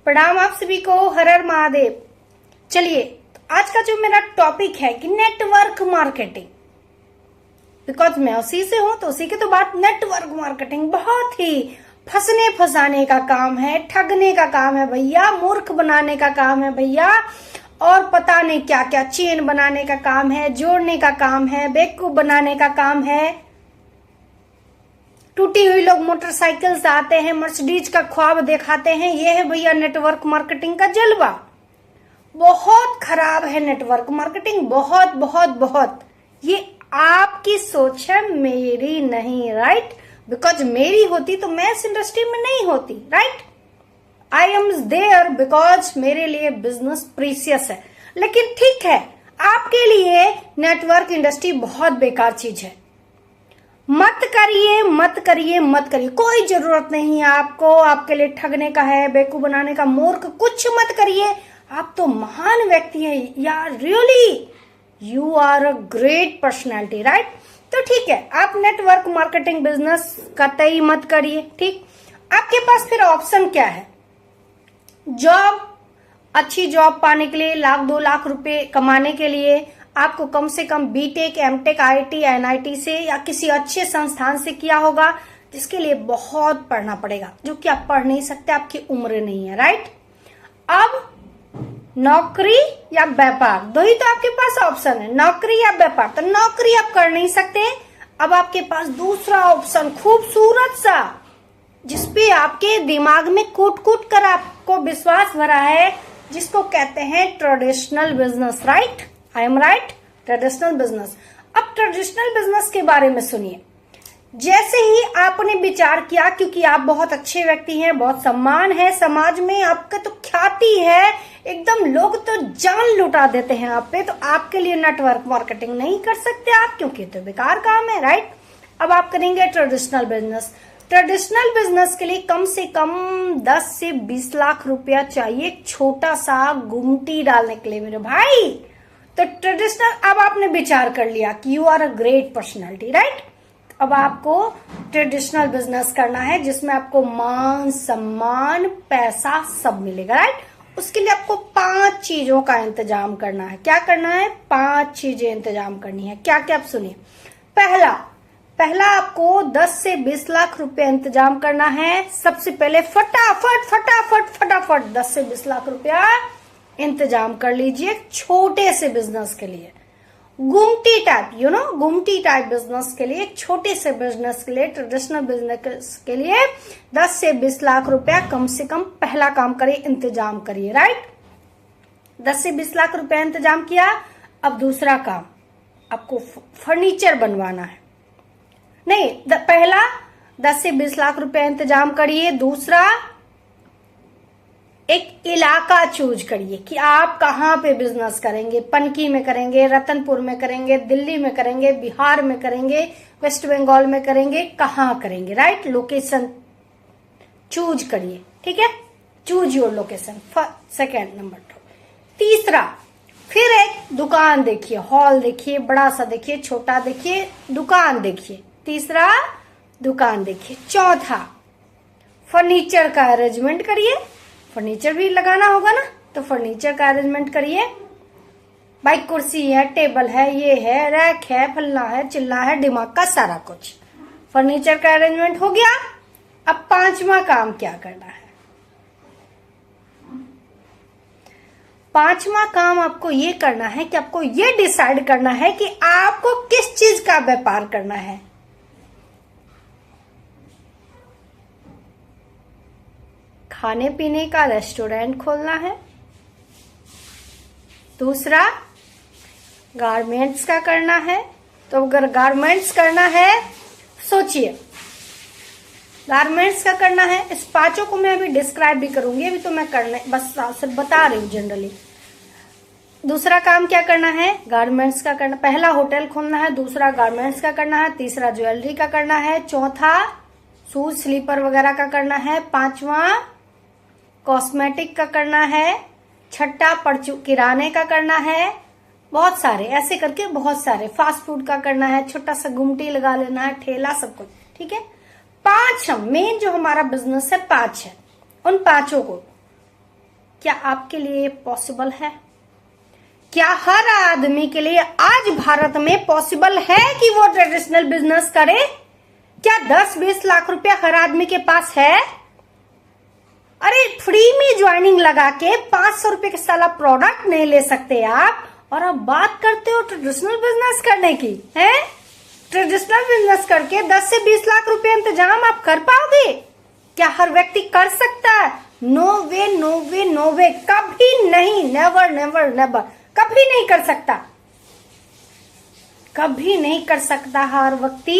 प्रणाम आप सभी को, हर हर महादेव। चलिए आज का जो मेरा टॉपिक है कि नेटवर्क मार्केटिंग, बिकॉज मैं उसी से हूं तो उसी की तो बात। नेटवर्क मार्केटिंग बहुत ही फंसने फंसाने का काम है, ठगने का काम है भैया, मूर्ख बनाने का काम है भैया, और पता नहीं क्या क्या चेन बनाने का काम है, जोड़ने का काम है, बेवकूफ बनाने का काम है। टूटी हुई लोग मोटरसाइकिल से आते हैं, मर्सिडीज का ख्वाब दिखाते हैं। ये है भैया नेटवर्क मार्केटिंग का जलवा। बहुत खराब है नेटवर्क मार्केटिंग, बहुत बहुत बहुत। ये आपकी सोच है, मेरी नहीं, राइट? बिकॉज मेरी होती तो मैं इस इंडस्ट्री में नहीं होती, right? I am there because मेरे लिए बिजनेस प्रीसियस है। लेकिन ठीक है, आपके लिए नेटवर्क इंडस्ट्री बहुत बेकार चीज है। मत करिए मत करिए मत करिए, कोई जरूरत नहीं है आपको। आपके लिए ठगने का है, बेवकूफ बनाने का, मूर्ख कुछ मत करिए। आप तो महान व्यक्ति हैं यार, really you are a great personality, right? तो ठीक है, आप नेटवर्क मार्केटिंग बिजनेस कतई मत करिए। ठीक, आपके पास फिर ऑप्शन क्या है? जॉब, अच्छी जॉब पाने के लिए, 1-2 लाख रुपए कमाने के लिए आपको कम से कम बीटेक, एमटेक, आईटी, एनआईटी से या किसी अच्छे संस्थान से किया होगा, जिसके लिए बहुत पढ़ना पड़ेगा, जो कि आप पढ़ नहीं सकते, आपकी उम्र नहीं है, राइट? अब नौकरी या व्यापार, दो ही तो आपके पास ऑप्शन है, नौकरी या व्यापार। तो नौकरी आप कर नहीं सकते। अब आपके पास दूसरा ऑप्शन खूबसूरत सा, जिसपे आपके दिमाग में कूट कूट कर आपको विश्वास भरा है, जिसको कहते हैं traditional business, right? I M right? Traditional business. अब ट्रेडिशनल बिजनेस के बारे में सुनिए। जैसे ही आपने विचार किया, क्योंकि आप बहुत अच्छे व्यक्ति हैं, बहुत सम्मान है समाज में, आपका तो ख्याति है, एकदम लोग तो जान लुटा देते हैं आप पे, तो आपके लिए नेटवर्क मार्केटिंग नहीं कर सकते आप, क्योंकि तो बेकार काम है, राइट? अब आप करेंगे ट्रेडिशनल बिजनेस। ट्रेडिशनल बिजनेस के लिए कम से कम 10 से 20 लाख रुपया चाहिए, एक छोटा सा गुमटी डालने के लिए मेरे भाई। तो ट्रेडिशनल, अब आपने विचार कर लिया कि you are a great personality, right? अब आपको ट्रेडिशनल बिजनेस करना है, जिसमें आपको मान सम्मान, पैसा सब मिलेगा, राइट? उसके लिए आपको 5 चीजों का इंतजाम करना है। क्या करना है? 5 चीजें इंतजाम करनी है। क्या क्या? आप सुनिए। पहला आपको 10 से 20 लाख रुपया इंतजाम करना है। सबसे पहले फटाफट फटाफट फटाफट 10 से 20 लाख रुपया इंतजाम कर लीजिए छोटे से बिजनेस के लिए, गुमटी टाइप, गुमटी टाइप बिजनेस के लिए, छोटे से बिजनेस के लिए, ट्रेडिशनल बिजनेस के लिए 10 से 20 लाख रुपया कम से कम पहला काम करिए, इंतजाम करिए, राइट? 10 से 20 लाख रुपया इंतजाम किया। अब दूसरा काम, आपको फर्नीचर बनवाना है। नहीं, पहला 10 से 20 लाख रुपया इंतजाम करिए। दूसरा, एक इलाका चूज करिए कि आप कहाँ पे बिजनेस करेंगे। पनकी में करेंगे, रतनपुर में करेंगे, दिल्ली में करेंगे, बिहार में करेंगे, वेस्ट बंगाल में करेंगे, कहाँ करेंगे, राइट? लोकेशन चूज करिए, ठीक है? Choose your location, second number 2। तीसरा, फिर एक दुकान देखिए, हॉल देखिए, बड़ा सा देखिए, छोटा देखिए, दुकान देखिए। तीसरा, दुकान देखिए। चौथा, फर्नीचर का अरेंजमेंट करिए। फर्नीचर भी लगाना होगा ना, तो फर्नीचर का अरेंजमेंट करिए। भाई कुर्सी है, टेबल है, ये है, रैक है, फलना है, चिल्ला है, दिमाग का सारा कुछ। फर्नीचर का अरेंजमेंट हो गया। अब 5वां काम क्या करना है? 5वां काम आपको ये करना है कि आपको ये डिसाइड करना है कि आपको किस चीज का व्यापार करना है। खाने पीने का रेस्टोरेंट खोलना है। दूसरा, गारमेंट्स का करना है। तो अगर गारमेंट्स करना है, सोचिए, गारमेंट्स का करना है। इस 5 को मैं अभी डिस्क्राइब भी करूंगी, अभी तो मैं करने बस सिर्फ बता रही हूँ जनरली। दूसरा काम क्या करना है? गारमेंट्स का करना। पहला होटल खोलना है, दूसरा गारमेंट्स का करना है, तीसरा ज्वेलरी का करना है, चौथा शूज स्लीपर वगैरह का करना है, 5वां कॉस्मेटिक का करना है, छठा किराने का करना है, बहुत सारे ऐसे करके बहुत सारे, फास्ट फूड का करना है, छोटा सा गुमटी लगा लेना है, ठेला, सब कुछ, ठीक है? 5 मेन जो हमारा बिजनेस है 5 है। उन 5 को क्या आपके लिए पॉसिबल है? क्या हर आदमी के लिए आज भारत में पॉसिबल है कि वो ट्रेडिशनल बिजनेस करे? क्या 10-20 लाख रुपया हर आदमी के पास है? अरे फ्री में ज्वाइनिंग लगा के 500 रुपए के साला प्रोडक्ट नहीं ले सकते आप, और आप बात करते हो ट्रेडिशनल बिजनेस करने की है? ट्रेडिशनल बिजनेस करके 10 से 20 लाख रुपए इंतजाम आप कर पाओगे? क्या हर व्यक्ति कर सकता है? नो वे, नो वे, नो वे, कभी नहीं, नेवर नेवर नेवर, कभी नहीं कर सकता, कभी नहीं कर सकता। हर व्यक्ति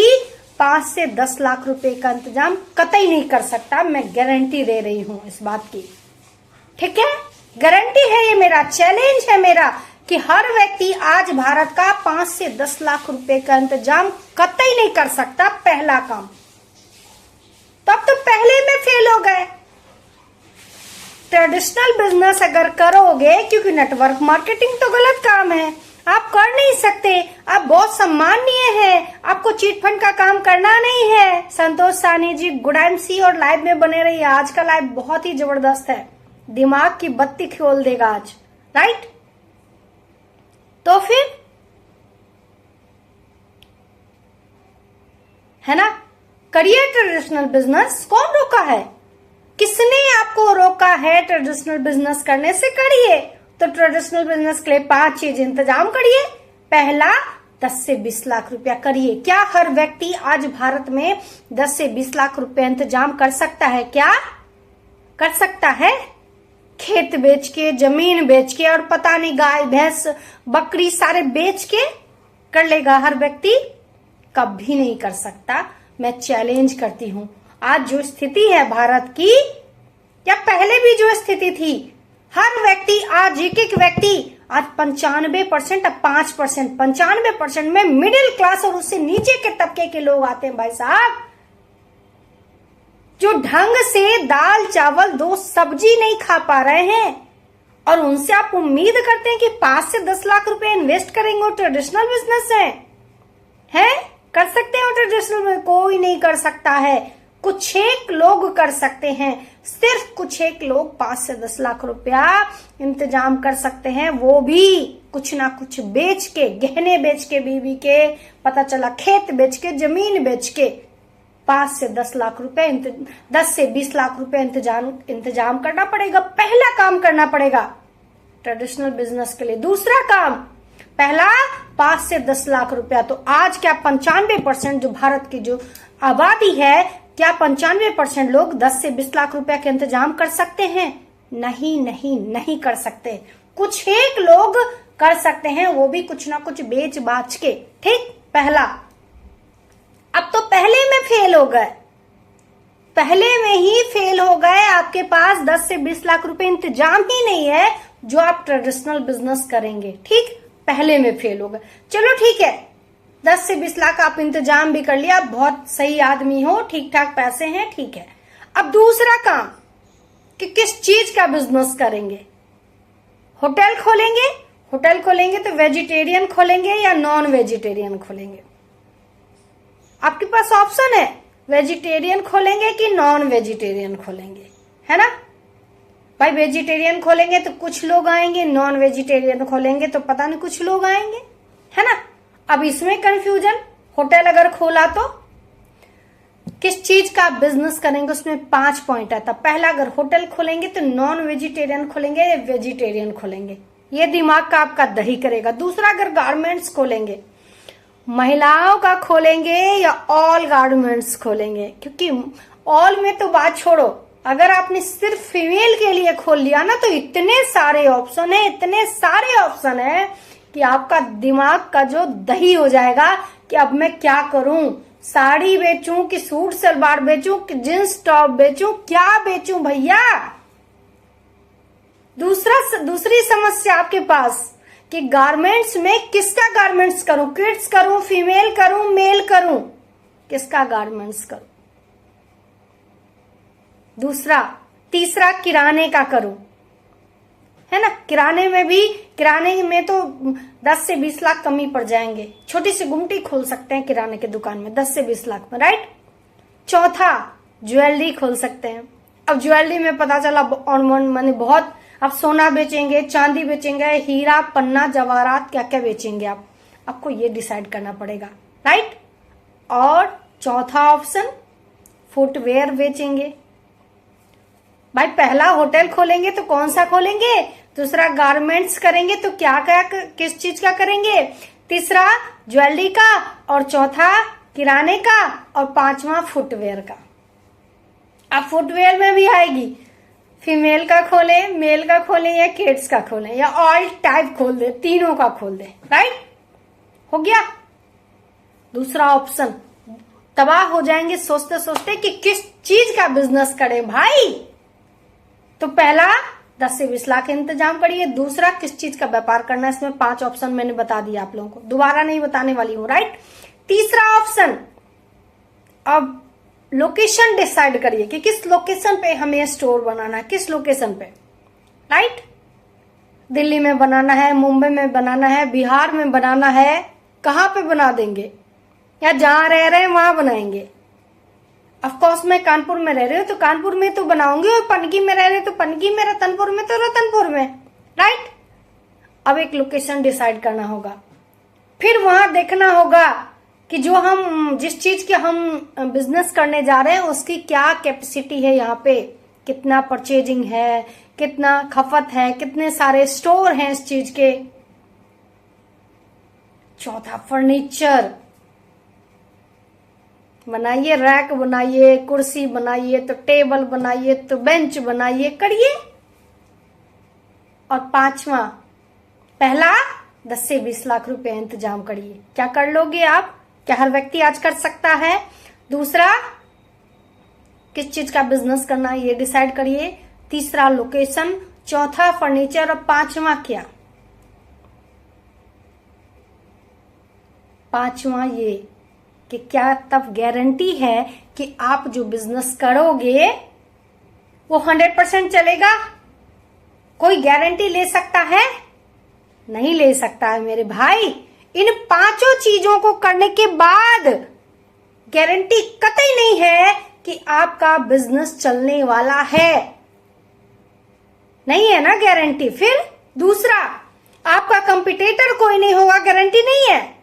5 से 10 लाख रुपए का इंतजाम कतई नहीं कर सकता। मैं गारंटी दे रही हूं इस बात की, ठीक है? गारंटी है, ये मेरा चैलेंज है मेरा कि हर व्यक्ति आज भारत का 5 से 10 लाख रुपए का इंतजाम कतई नहीं कर सकता। पहला काम तब तो पहले में फेल हो गए। ट्रेडिशनल बिजनेस अगर करोगे, क्योंकि नेटवर्क मार्केटिंग तो गलत काम है, आप कर नहीं सकते, आप बहुत सम्माननीय हैं, आपको चिट फंड का काम करना नहीं है। संतोष साहनी जी, गुड MC और लाइव में बने रहिए। आज का लाइव बहुत ही जबरदस्त है, दिमाग की बत्ती खोल देगा आज, राइट? तो फिर है ना, करिए ट्रेडिशनल बिजनेस। कौन रोका है? किसने आपको रोका है ट्रेडिशनल बिजनेस करने से? करिए। तो ट्रेडिशनल बिजनेस के लिए 5 चीज इंतजाम करिए। पहला, 10 से 20 लाख रुपया करिए। क्या हर व्यक्ति आज भारत में 10 से 20 लाख रुपया इंतजाम कर सकता है? क्या कर सकता है? खेत बेच के, जमीन बेच के, और पता नहीं गाय भैंस बकरी सारे बेच के कर लेगा हर व्यक्ति? कभी नहीं कर सकता। मैं चैलेंज करती हूं, आज जो स्थिति है भारत की, या पहले भी जो स्थिति थी, हर व्यक्ति आज एक व्यक्ति आज 95%, अब 5%, 95% में मिडिल क्लास और उससे नीचे के तबके के लोग आते हैं भाई साहब, जो ढंग से दाल चावल 2 सब्जी नहीं खा पा रहे हैं, और उनसे आप उम्मीद करते हैं कि 5 से 10 लाख रुपए इन्वेस्ट करेंगे। ट्रेडिशनल बिजनेस है? कर सकते हो ट्रेडिशनल में? कोई नहीं कर सकता है। कुछ एक लोग कर सकते हैं, सिर्फ कुछ एक लोग 5 से 10 लाख रुपया इंतजाम कर सकते हैं, वो भी कुछ ना कुछ बेच के, गहने बेच के, बीवी के, पता चला खेत बेच के, जमीन बेच के 5 से 10 लाख रुपए 10 से 20 लाख रुपए इंतजाम करना पड़ेगा। पहला काम करना पड़ेगा ट्रेडिशनल बिजनेस के लिए। दूसरा काम, पहला 5 से 10 लाख रुपया। तो आज क्या 95% जो भारत की जो आबादी है, क्या 95% लोग 10 से 20 लाख रुपया के इंतजाम कर सकते हैं? नहीं नहीं नहीं कर सकते। कुछ एक लोग कर सकते हैं, वो भी कुछ ना कुछ बेच बाच के, ठीक? पहला। अब तो पहले में फेल हो गए, पहले में ही फेल हो गए। आपके पास 10 से 20 लाख रुपए इंतजाम ही नहीं है जो आप ट्रेडिशनल बिजनेस करेंगे, ठीक? पहले में फेल हो गए। चलो ठीक है, 10 से 20 लाख आप इंतजाम भी कर लिया, बहुत सही आदमी हो, ठीक ठाक पैसे हैं, ठीक है। अब दूसरा काम कि किस चीज का बिजनेस करेंगे? होटल खोलेंगे? होटल खोलेंगे तो वेजिटेरियन खोलेंगे या नॉन वेजिटेरियन खोलेंगे? आपके पास ऑप्शन है, वेजिटेरियन खोलेंगे कि नॉन वेजिटेरियन खोलेंगे, है ना भाई? वेजिटेरियन खोलेंगे तो कुछ लोग आएंगे, नॉन वेजिटेरियन खोलेंगे तो पता नहीं कुछ लोग आएंगे, है ना? अब इसमें कंफ्यूजन। होटल अगर खोला तो किस चीज का बिजनेस करेंगे, उसमें 5 पॉइंट आता। पहला, अगर होटल खोलेंगे तो नॉन वेजिटेरियन खोलेंगे या वेजिटेरियन खोलेंगे, ये दिमाग का आपका दही करेगा। दूसरा, अगर गारमेंट्स खोलेंगे, महिलाओं का खोलेंगे या ऑल गारमेंट्स खोलेंगे? क्योंकि ऑल में तो बात छोड़ो, अगर आपने सिर्फ फीमेल के लिए खोल लिया ना, तो इतने सारे ऑप्शन है, इतने सारे ऑप्शन है कि आपका दिमाग का जो दही हो जाएगा कि अब मैं क्या करूं, साड़ी बेचूं कि सूट सलवार बेचूं कि जींस टॉप बेचूं, क्या बेचूं भैया? दूसरी समस्या आपके पास कि गारमेंट्स में किसका गारमेंट्स करूं? किड्स करूं, फीमेल करूं, मेल करूं, किसका गारमेंट्स करूं? दूसरा। तीसरा, किराने का करूं, है ना? किराने में तो 10 से 20 लाख कम ही पड़ जाएंगे। छोटी सी गुमटी खोल सकते हैं किराने की दुकान में 10 से 20 लाख में, राइट? चौथा, ज्वेलरी खोल सकते हैं। अब ज्वेलरी में पता चला माने बहुत आप सोना बेचेंगे, चांदी बेचेंगे, हीरा, पन्ना, जवाहरात, क्या क्या बेचेंगे आप, आपको ये डिसाइड करना पड़ेगा, राइट। और चौथा ऑप्शन, फुटवेयर बेचेंगे। भाई पहला होटल खोलेंगे तो कौन सा खोलेंगे, दूसरा गारमेंट्स करेंगे तो क्या क्या किस चीज का करेंगे, तीसरा ज्वेलरी का, और चौथा किराने का, और पांचवा फुटवेयर का। अब फुटवेयर में भी आएगी, फीमेल का खोले, मेल का खोले, या किड्स का खोले, या ऑल टाइप खोल दे, तीनों का खोल दे, राइट। हो गया दूसरा ऑप्शन। तबाह हो जाएंगे सोचते सोचते कि किस चीज का बिजनेस करें भाई। तो पहला 10 से 20 लाख इंतजाम करिए, दूसरा किस चीज का व्यापार करना है, इसमें 5 ऑप्शन मैंने बता दिया आप लोगों को, दोबारा नहीं बताने वाली हूं, राइट। तीसरा ऑप्शन, अब लोकेशन डिसाइड करिए कि किस लोकेशन पे हमें स्टोर बनाना है, किस लोकेशन पे, राइट। दिल्ली में बनाना है, मुंबई में बनाना है, बिहार में बनाना है, कहां पे बना देंगे, या जहां रह रहे हैं वहां बनाएंगे। ऑफकोर्स मैं कानपुर में रह रही हूँ तो कानपुर में तो बनाऊंगी, और पनकी में रह रहे तो पनकी में, रतनपुर में तो रतनपुर में, राइट। अब एक लोकेशन डिसाइड करना होगा, फिर वहां देखना होगा कि जो हम जिस चीज के हम बिजनेस करने जा रहे हैं उसकी क्या कैपेसिटी है, यहाँ पे कितना परचेजिंग है, कितना खपत है, कितने सारे स्टोर हैं इस चीज के। चौथा फर्नीचर बनाइए, रैक बनाइए, कुर्सी बनाइए, तो टेबल बनाइए, तो बेंच बनाइए, करिए। और पांचवा, पहला 10 से 20 लाख रुपए इंतजाम करिए। क्या कर लोगे आप, क्या हर व्यक्ति आज कर सकता है। दूसरा, किस चीज का बिजनेस करना है ये डिसाइड करिए। तीसरा लोकेशन, चौथा फर्नीचर, और पांचवा क्या, पांचवा ये कि क्या तब गारंटी है कि आप जो बिजनेस करोगे वो 100% चलेगा। कोई गारंटी ले सकता है, नहीं ले सकता है मेरे भाई। इन पांचों चीजों को करने के बाद गारंटी कतई नहीं है कि आपका बिजनेस चलने वाला है, नहीं है ना गारंटी। फिर दूसरा, आपका कंपटीटर कोई नहीं होगा, गारंटी नहीं है,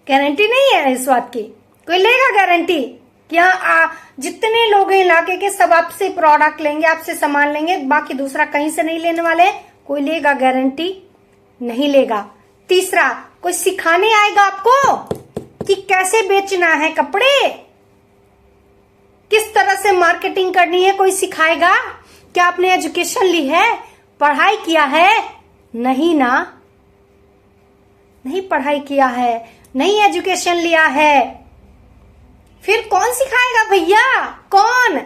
गारंटी नहीं है इस बात की। कोई लेगा गारंटी कि हाँ जितने लोग हैं इलाके के सब आपसे प्रोडक्ट लेंगे, आपसे सामान लेंगे, बाकी दूसरा कहीं से नहीं लेने वाले, कोई लेगा गारंटी, नहीं लेगा। तीसरा, कोई सिखाने आएगा आपको कि कैसे बेचना है कपड़े, किस तरह से मार्केटिंग करनी है, कोई सिखाएगा। क्या आपने एजुकेशन ली है, पढ़ाई किया है, नहीं ना, नहीं पढ़ाई किया है, नहीं एजुकेशन लिया है, फिर कौन सिखाएगा भैया, कौन।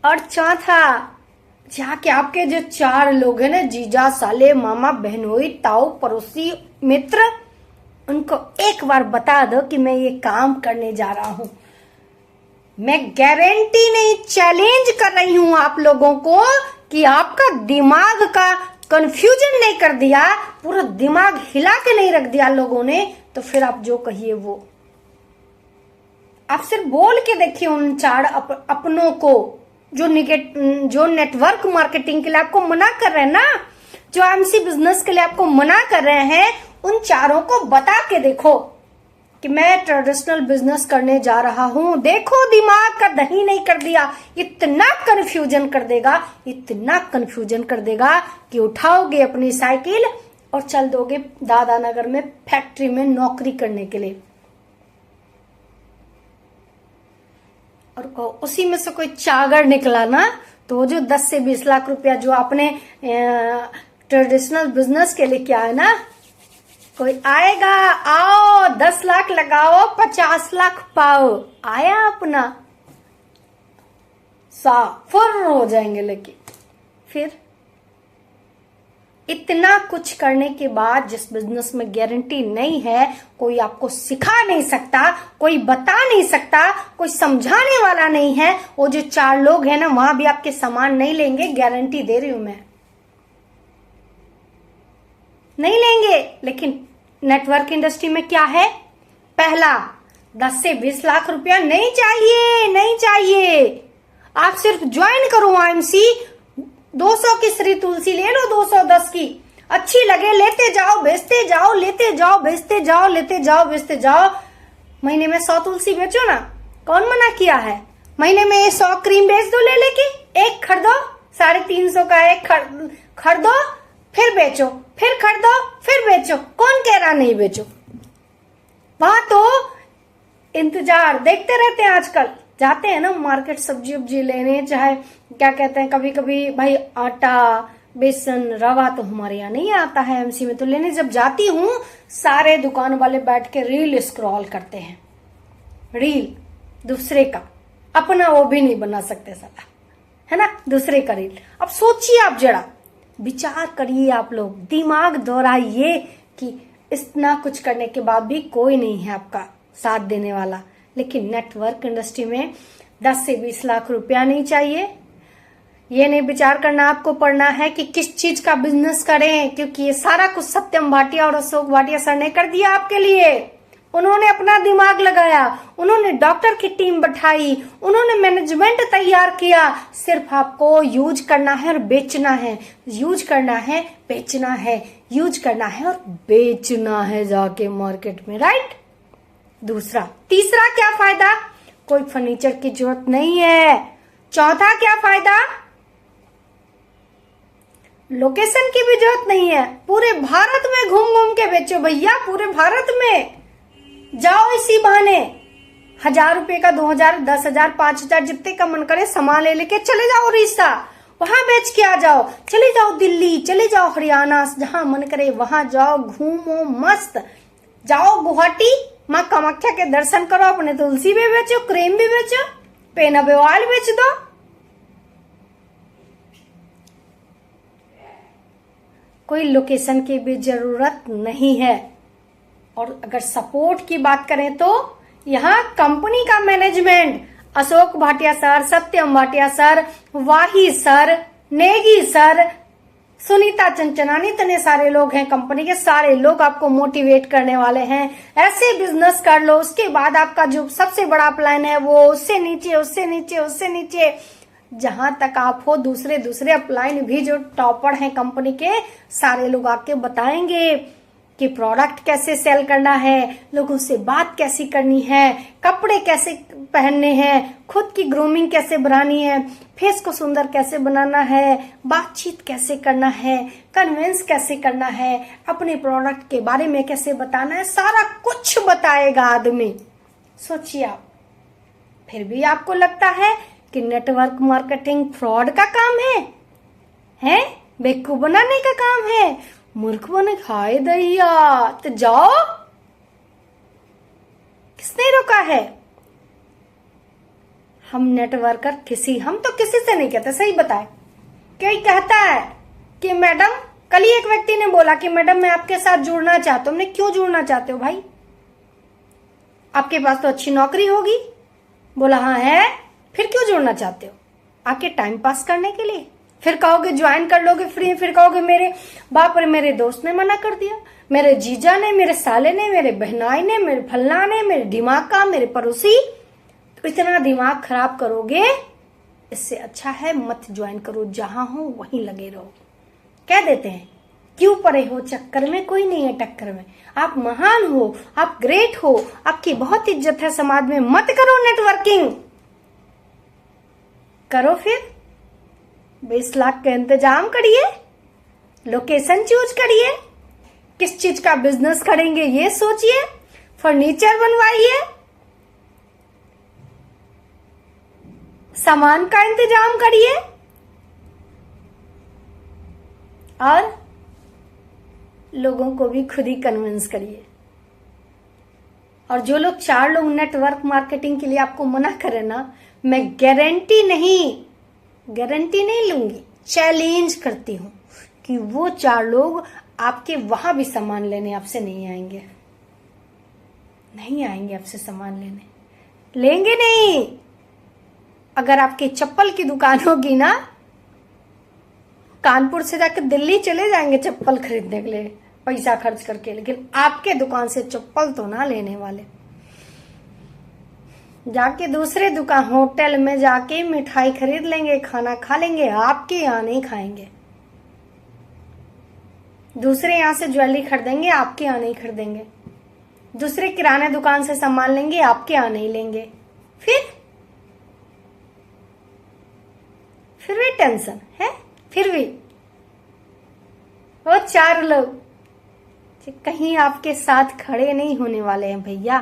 और चौथा, जाके आपके जो 4 लोग हैं ना, जीजा, साले, मामा, बहनोई, ताऊ, पड़ोसी, मित्र, उनको एक बार बता दो कि मैं ये काम करने जा रहा हूं। मैं गारंटी नहीं, चैलेंज कर रही हूं आप लोगों को कि आपका दिमाग का कंफ्यूजन नहीं कर दिया, पूरा दिमाग हिला के नहीं रख दिया लोगों ने, तो फिर आप जो कहिए वो। आप सिर्फ बोल के देखिए उन 4 अपनों को जो नेटवर्क मार्केटिंग के लिए आपको मना कर रहे हैं ना, जो एमसी बिजनेस के लिए आपको मना कर रहे हैं, उन 4 को बता के देखो कि मैं ट्रेडिशनल बिजनेस करने जा रहा हूं। देखो दिमाग का दही नहीं कर दिया, इतना कंफ्यूजन कर देगा, इतना कंफ्यूजन कर देगा कि उठाओगे अपनी साइकिल और चल दोगे दादानगर में फैक्ट्री में नौकरी करने के लिए। और उसी में से कोई चागर निकला ना, तो जो 10 से 20 लाख रुपया जो आपने ट्रेडिशनल बिजनेस के लिए किया है ना, कोई आएगा, आओ 10 लाख लगाओ 50 लाख पाओ, आया अपना, साफर हो जाएंगे। लेकिन फिर इतना कुछ करने के बाद जिस बिजनेस में गारंटी नहीं है, कोई आपको सिखा नहीं सकता, कोई बता नहीं सकता, कोई समझाने वाला नहीं है, वो जो 4 लोग हैं ना, वहां भी आपके सामान नहीं लेंगे, गारंटी दे रही हूं मैं, नहीं लेंगे। लेकिन नेटवर्क इंडस्ट्री में क्या है, पहला 10 से 20 लाख रुपया नहीं चाहिए, नहीं चाहिए। आप सिर्फ ज्वाइन करो आईएमसी, 200 की श्री तुलसी ले लो, 210 की, अच्छी लगे लेते जाओ, बेचते जाओ, लेते जाओ, बेचते जाओ, लेते जाओ, बेचते जाओ। महीने में 100 तुलसी बेचो ना, कौन मना किया है? महीने में 100 क्रीम बेच दो ले लेके, एक खरीदो, 350 का एक खरीदो, फिर बेचो, फिर खरीदो, फिर बेचो, कौन कह रहा नहीं बेचो? वहां तो इंतजार देखते रहते हैं। आजकल जाते हैं ना मार्केट सब्जी उब्जी लेने, चाहे क्या कहते हैं, कभी कभी भाई आटा, बेसन, रवा तो हमारे यहाँ नहीं आता है एमसी में, तो लेने जब जाती हूँ सारे दुकान वाले बैठ के रील स्क्रॉल करते हैं, रील दूसरे का, अपना वो भी नहीं बना सकते साला, है ना, दूसरे का रील। अब सोचिए, आप जरा विचार करिए, आप लोग दिमाग दौड़ाइए कि इतना कुछ करने के बाद भी कोई नहीं है आपका साथ देने वाला। लेकिन नेटवर्क इंडस्ट्री में 10 से 20 लाख रुपया नहीं चाहिए। ये नहीं विचार करना आपको पड़ना है कि किस चीज का बिजनेस करें, क्योंकि ये सारा कुछ सत्यम भाटिया और अशोक भाटिया सर ने कर दिया आपके लिए। उन्होंने अपना दिमाग लगाया, उन्होंने डॉक्टर की टीम बैठाई, उन्होंने मैनेजमेंट तैयार किया। सिर्फ आपको यूज करना है और बेचना है, यूज करना है, बेचना है, यूज करना है और बेचना है जाके मार्केट में, राइट। तीसरा क्या फायदा? कोई फर्नीचर की जरूरत नहीं है। चौथा क्या फायदा? लोकेशन की भी जरूरत नहीं है। पूरे भारत में घूम घूम के बेचो भैया, पूरे भारत में जाओ इसी बहाने। 1000 रुपए का, 2000, 10,000, 5,000 जितने का मन करे सामान ले लेके चले जाओ उड़ीसा, वहां बेच के आ जाओ। चले जाओ दिल्ली, चले जाओ हरियाणा, जहां मन करे वहां जाओ, घूमो मस्त। जाओ गुवाहाटी, माँ कामाख्या के दर्शन करो, अपने तुलसी भी बेचो, क्रीम भी बेचो, पेनबे ऑयल बेच दो। कोई लोकेशन की भी जरूरत नहीं है। और अगर सपोर्ट की बात करें तो यहाँ कंपनी का मैनेजमेंट, अशोक भाटिया सर, सत्यम भाटिया सर, वाही सर, नेगी सर, सुनीता चंचनानी, इतने सारे लोग हैं कंपनी के, सारे लोग आपको मोटिवेट करने वाले हैं। ऐसे बिजनेस कर लो, उसके बाद आपका जो सबसे बड़ा प्लान है वो उससे नीचे, उससे नीचे, उससे नीचे, जहां तक आप हो। दूसरे अपलाइन भी जो टॉपर हैं कंपनी के, सारे लोग आके बताएंगे कि प्रोडक्ट कैसे सेल करना है, लोगों से बात कैसी करनी है, कपड़े कैसे पहनने हैं, खुद की ग्रूमिंग कैसे बनानी है, फेस को सुंदर कैसे बनाना है, बातचीत कैसे करना है, कन्विंस कैसे करना है, अपने प्रोडक्ट के बारे में कैसे बताना है, सारा कुछ बताएगा आदमी। सोचिए आप, फिर भी आपको लगता है कि नेटवर्क मार्केटिंग फ्रॉड का काम है, बेवकूफ बनाने का काम है, मूर्ख बने खाए दैया। तो जाओ, किसने रोका है? हम नेटवर्कर हम तो किसी से नहीं कहते, सही बताए। कोई कहता है कि मैडम, कल ही एक व्यक्ति ने बोला कि मैडम मैं आपके साथ जुड़ना चाहता हूं। हमने क्यों जुड़ना चाहते हो भाई? आपके पास तो अच्छी नौकरी होगी। बोला हाँ है। फिर क्यों जुड़ना चाहते हो? आके टाइम पास करने के लिए? फिर कहोगे ज्वाइन कर लोगे फ्री, फिर कहोगे मेरे बाप रे, मेरे दोस्त ने मना कर दिया, मेरे जीजा ने, मेरे साले ने, मेरे बहनाई ने, मेरे फल्ला ने, मेरे दिमाग का, मेरे पड़ोसी। तो इतना दिमाग खराब करोगे, इससे अच्छा है मत ज्वाइन करो, जहां हो वहीं लगे रहो। कह देते हैं क्यों पड़े हो चक्कर में, कोई नहीं है टक्कर में। आप महान हो, आप ग्रेट हो, आपकी बहुत इज्जत है समाज में। मत करो नेटवर्किंग, करो फिर 20 लाख का इंतजाम करिए, लोकेशन चूज करिए, किस चीज का बिजनेस करेंगे ये सोचिए, फर्नीचर बनवाइए, सामान का इंतजाम करिए और लोगों को भी खुद ही कन्विंस करिए। और जो लोग 4 लोग नेटवर्क मार्केटिंग के लिए आपको मना करें ना, मैं गारंटी नहीं लूंगी, चैलेंज करती हूं कि वो 4 लोग आपके वहां भी सामान लेने आपसे नहीं आएंगे आपसे सामान लेंगे नहीं। अगर आपके चप्पल की दुकान होगी ना, कानपुर से जाकर दिल्ली चले जाएंगे चप्पल खरीदने के लिए पैसा खर्च करके, लेकिन आपके दुकान से चप्पल तो ना लेने वाले। जाके दूसरे दुकान होटल में जाके मिठाई खरीद लेंगे, खाना खा लेंगे, आपके यहाँ नहीं खाएंगे। दूसरे यहाँ से ज्वेलरी खरीदेंगे, आपके यहाँ नहीं खरीदेंगे। दूसरे किराने दुकान से सामान लेंगे, आपके यहाँ नहीं लेंगे। फिर भी टेंशन है। फिर भी वो 4 लोग कहीं आपके साथ खड़े नहीं होने वाले हैं भैया,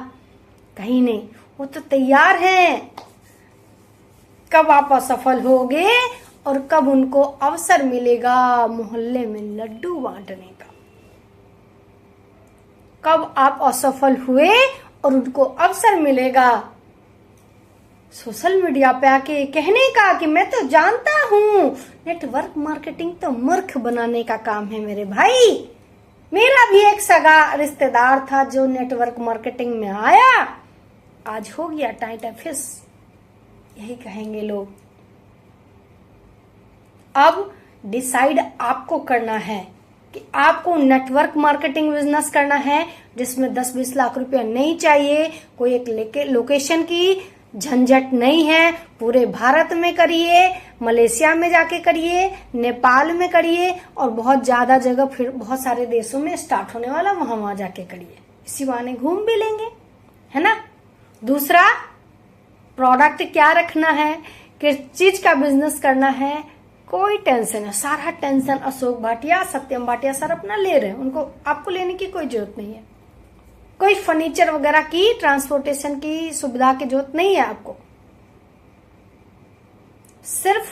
कहीं नहीं। वो तो तैयार हैं। कब आप असफल होगे और कब उनको अवसर मिलेगा मोहल्ले में लड्डू बांटने का। कब आप असफल हुए और उनको अवसर मिलेगा सोशल मीडिया पे आके कहने का कि मैं तो जानता हूं नेटवर्क मार्केटिंग तो मूर्ख बनाने का काम है मेरे भाई। मेरा भी एक सगा रिश्तेदार था जो नेटवर्क मार्केटिंग में आया, आज हो गया टाइट फिश, यही कहेंगे लोग। अब डिसाइड आपको करना है कि आपको नेटवर्क मार्केटिंग बिजनेस करना है जिसमें 10-20 लाख रुपया नहीं चाहिए, कोई एक लोकेशन की झंझट नहीं है। पूरे भारत में करिए, मलेशिया में जाके करिए, नेपाल में करिए और बहुत ज्यादा जगह फिर बहुत सारे देशों में स्टार्ट होने वाला, वहां जाके करिए। इसी बहाने घूम भी लेंगे, है ना। दूसरा, प्रोडक्ट क्या रखना है, किस चीज का बिजनेस करना है, कोई टेंशन है। सारा टेंशन अशोक भाटिया, सत्यम भाटिया सर अपना ले रहे हैं, उनको आपको लेने की कोई जरूरत नहीं है। कोई फर्नीचर वगैरह की, ट्रांसपोर्टेशन की सुविधा की जरूरत नहीं है आपको। सिर्फ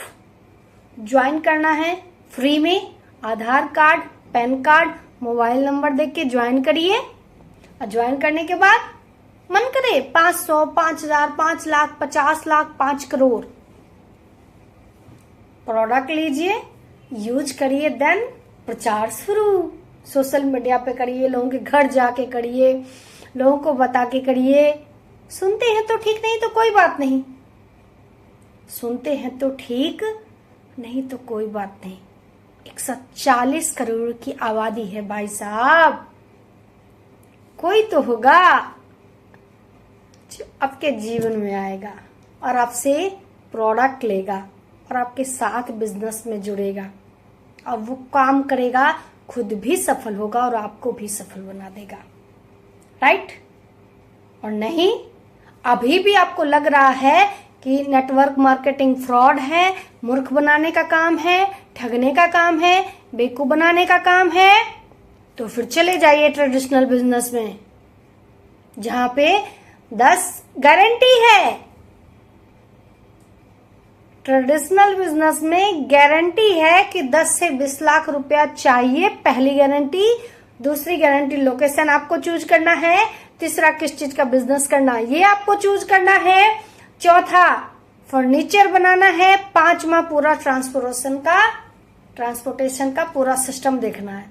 ज्वाइन करना है फ्री में। Aadhaar card, PAN card, mobile number देख के ज्वाइन करिए और ज्वाइन करने के बाद मन करे 500, 5000, 5 लाख, 50 लाख, 5 करोड़ प्रोडक्ट लीजिए, यूज करिए, देन प्रचार शुरू। सोशल मीडिया पे करिए, लोगों के घर जाके करिए, लोगों को बता के करिए। सुनते हैं तो ठीक, नहीं तो कोई बात नहीं। सुनते हैं तो ठीक, नहीं तो कोई बात नहीं। 140 करोड़ की आबादी है भाई साहब, कोई तो होगा जो आपके जीवन में आएगा और आपसे प्रोडक्ट लेगा और आपके साथ बिजनेस में जुड़ेगा और वो काम करेगा, खुद भी सफल होगा और आपको भी सफल बना देगा, राइट। और नहीं, अभी भी आपको लग रहा है कि नेटवर्क मार्केटिंग फ्रॉड है, मूर्ख बनाने का काम है, ठगने का काम है, बेवकूफ बनाने का काम है, तो फिर चले जाइए ट्रेडिशनल बिजनेस में जहां पे 10 गारंटी है। ट्रेडिशनल बिजनेस में गारंटी है कि 10 से 20 लाख रुपया चाहिए, पहली गारंटी। दूसरी गारंटी, लोकेशन आपको चूज करना है। तीसरा, किस चीज का बिजनेस करना ये आपको चूज करना है। चौथा, फर्नीचर बनाना है। 5वां, पूरा ट्रांसपोर्टेशन का पूरा सिस्टम देखना है।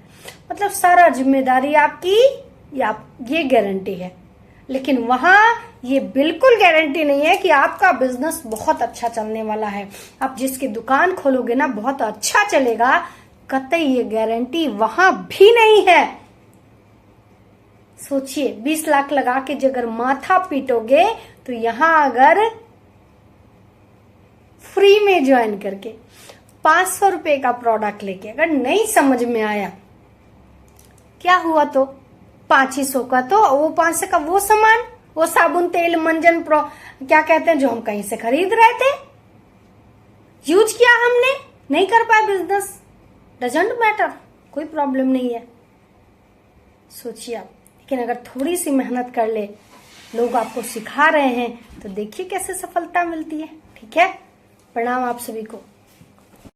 मतलब सारा जिम्मेदारी आपकी, ये गारंटी है। लेकिन वहां ये बिल्कुल गारंटी नहीं है कि आपका बिजनेस बहुत अच्छा चलने वाला है। आप जिसकी दुकान खोलोगे ना बहुत अच्छा चलेगा, कतई ये गारंटी वहां भी नहीं है। सोचिए, 20 लाख लगा के अगर माथा पीटोगे तो यहां अगर फ्री में ज्वाइन करके 500 रुपए का प्रोडक्ट लेके अगर नहीं समझ में आया, क्या हुआ तो 500 का तो वो 500 का वो सामान, वो साबुन, तेल, मंजन, क्या कहते हैं, जो हम कहीं से खरीद रहे थे, यूज किया हमने, नहीं कर पाए बिजनेस, डजंट मैटर, कोई प्रॉब्लम नहीं है। सोचिए आप, लेकिन अगर थोड़ी सी मेहनत कर ले, लोग आपको सिखा रहे हैं, तो देखिए कैसे सफलता मिलती है। ठीक है, प्रणाम आप सभी को।